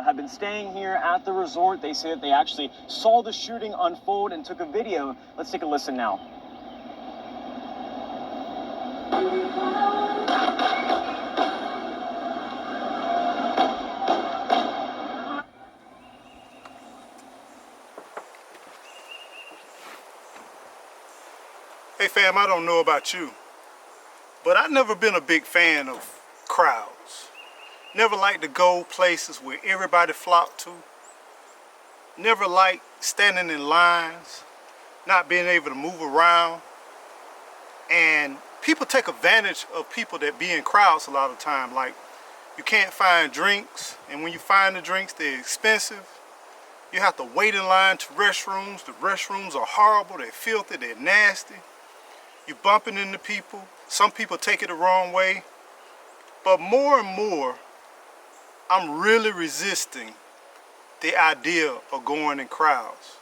have been staying here at the resort. They say that they actually saw the shooting unfold and took a video. Let's take a listen now. Hey fam, I don't know about you, but I've never been a big fan of crowds. Never liked to go places where everybody flocked to. Never liked standing in lines, not being able to move around. And people take advantage of people that be in crowds a lot of time. Like, you can't find drinks, and when you find the drinks, they're expensive. You have to wait in line to restrooms. The restrooms are horrible, they're filthy, they're nasty. You're bumping into people. Some people take it the wrong way. But more and more, I'm really resisting the idea of going in crowds.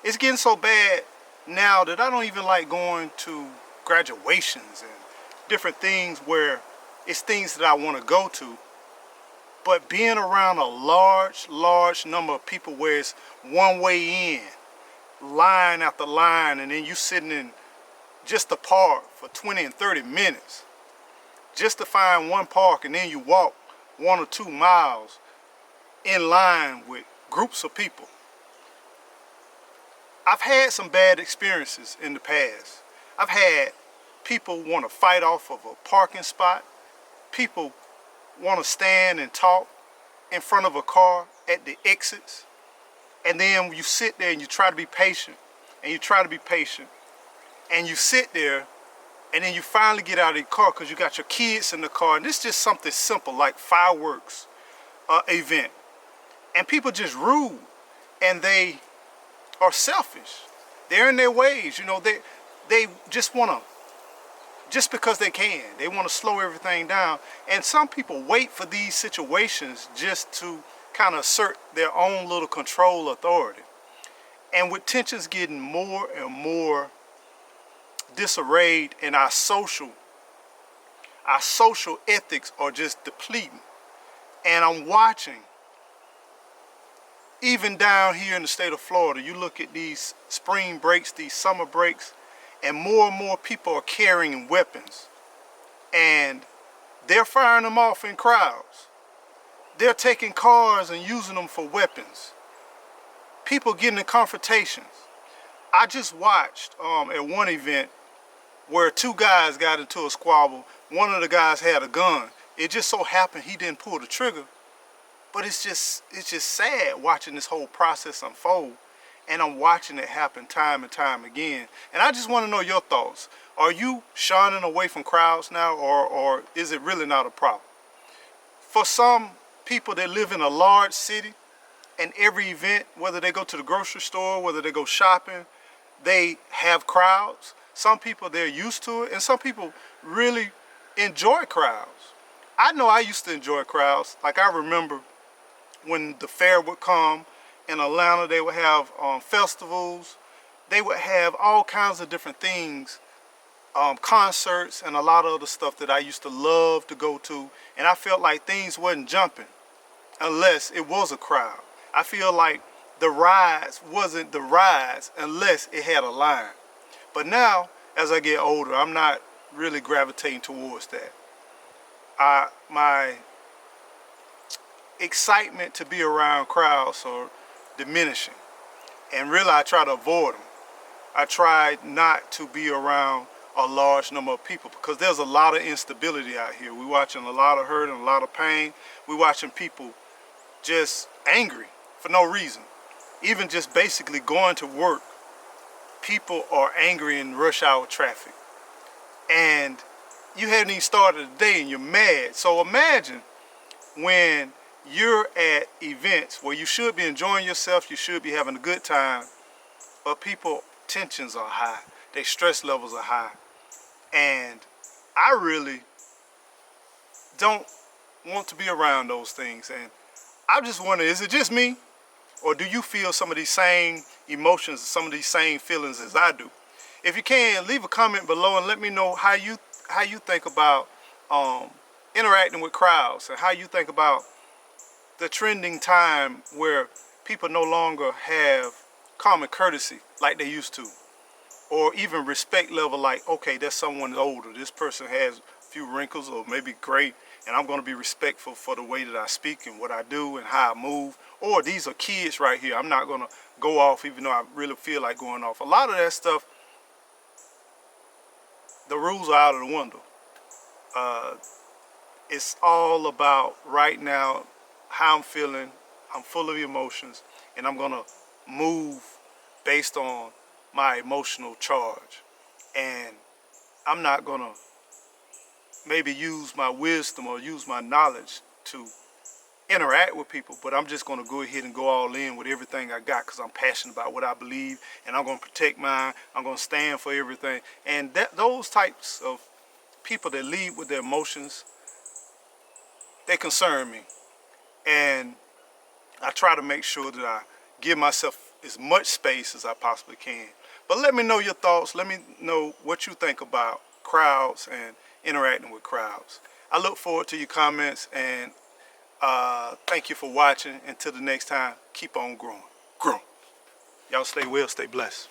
It's getting so bad now that I don't even like going to graduations and different things where it's things that I want to go to. But being around a large number of people where it's one way in, line after line, and then you sitting in just to park for 20 and 30 minutes just to find one park, and then you walk 1 or 2 miles in line with groups of people. I've had some bad experiences in the past. I've had people want to fight off of a parking spot. People want to stand and talk in front of a car at the exits. And then you sit there and you try to be patient, and you try to be patient. And you sit there, and then you finally get out of the car because you got your kids in the car. And this is just something simple like fireworks event. And people just rude, and they are selfish. They're in their ways, you know. They just want to, just because they can, they want to slow everything down. And some people wait for these situations just to kind of assert their own little control authority. And with tensions getting more and more disarrayed, and our social ethics are just depleting. And I'm watching, even down here in the state of Florida, you look at these spring breaks, these summer breaks, and more people are carrying weapons, and they're firing them off in crowds. They're taking cars and using them for weapons. People getting in confrontations. I just watched at one event where 2 guys got into a squabble. One of the guys had a gun. It just so happened he didn't pull the trigger. But it's just sad watching this whole process unfold. And I'm watching it happen time and time again. And I just want to know your thoughts. Are you shunning away from crowds now, or is it really not a problem? For some people that live in a large city, and every event, whether they go to the grocery store, whether they go shopping, they have crowds. Some people, they're used to it, and some people really enjoy crowds. I know I used to enjoy crowds. Like, I remember when the fair would come in Atlanta, they would have festivals. They would have all kinds of different things, concerts, and a lot of other stuff that I used to love to go to. And I felt like things wasn't jumping unless it was a crowd. I feel like the rides wasn't the rides unless it had a line. But now, as I get older, I'm not really gravitating towards that. My excitement to be around crowds are diminishing. And really, I try to avoid them. I try not to be around a large number of people because there's a lot of instability out here. We're watching a lot of hurt and a lot of pain. We're watching people just angry for no reason. Even just basically going to work, people are angry in rush hour traffic. And you haven't even started the day and you're mad. So imagine when you're at events where you should be enjoying yourself, you should be having a good time, but people, tensions are high, their stress levels are high. And I really don't want to be around those things. And I just wonder, is it just me? Or do you feel some of these same emotions, some of these same feelings as I do? If you can, leave a comment below and let me know how you think about interacting with crowds, and how you think about the trending time where people no longer have common courtesy like they used to, or even respect level like, okay, that's someone older. This person has a few wrinkles or maybe gray, and I'm going to be respectful for the way that I speak and what I do and how I move. Or these are kids right here. I'm not going to go off even though I really feel like going off. A lot of that stuff, the rules are out of the window. It's all about right now how I'm feeling. I'm full of emotions, and I'm gonna move based on my emotional charge. And I'm not gonna maybe use my wisdom or use my knowledge to interact with people, but I'm just gonna go ahead and go all in with everything I got because I'm passionate about what I believe, and I'm gonna protect mine. I'm gonna stand for everything. And those types of people that lead with their emotions, they concern me. And I try to make sure that I give myself as much space as I possibly can. But let me know your thoughts. Let me know what you think about crowds and interacting with crowds. I look forward to your comments, and thank you for watching. Until the next time, keep on growing. Grow. Y'all stay well, stay blessed.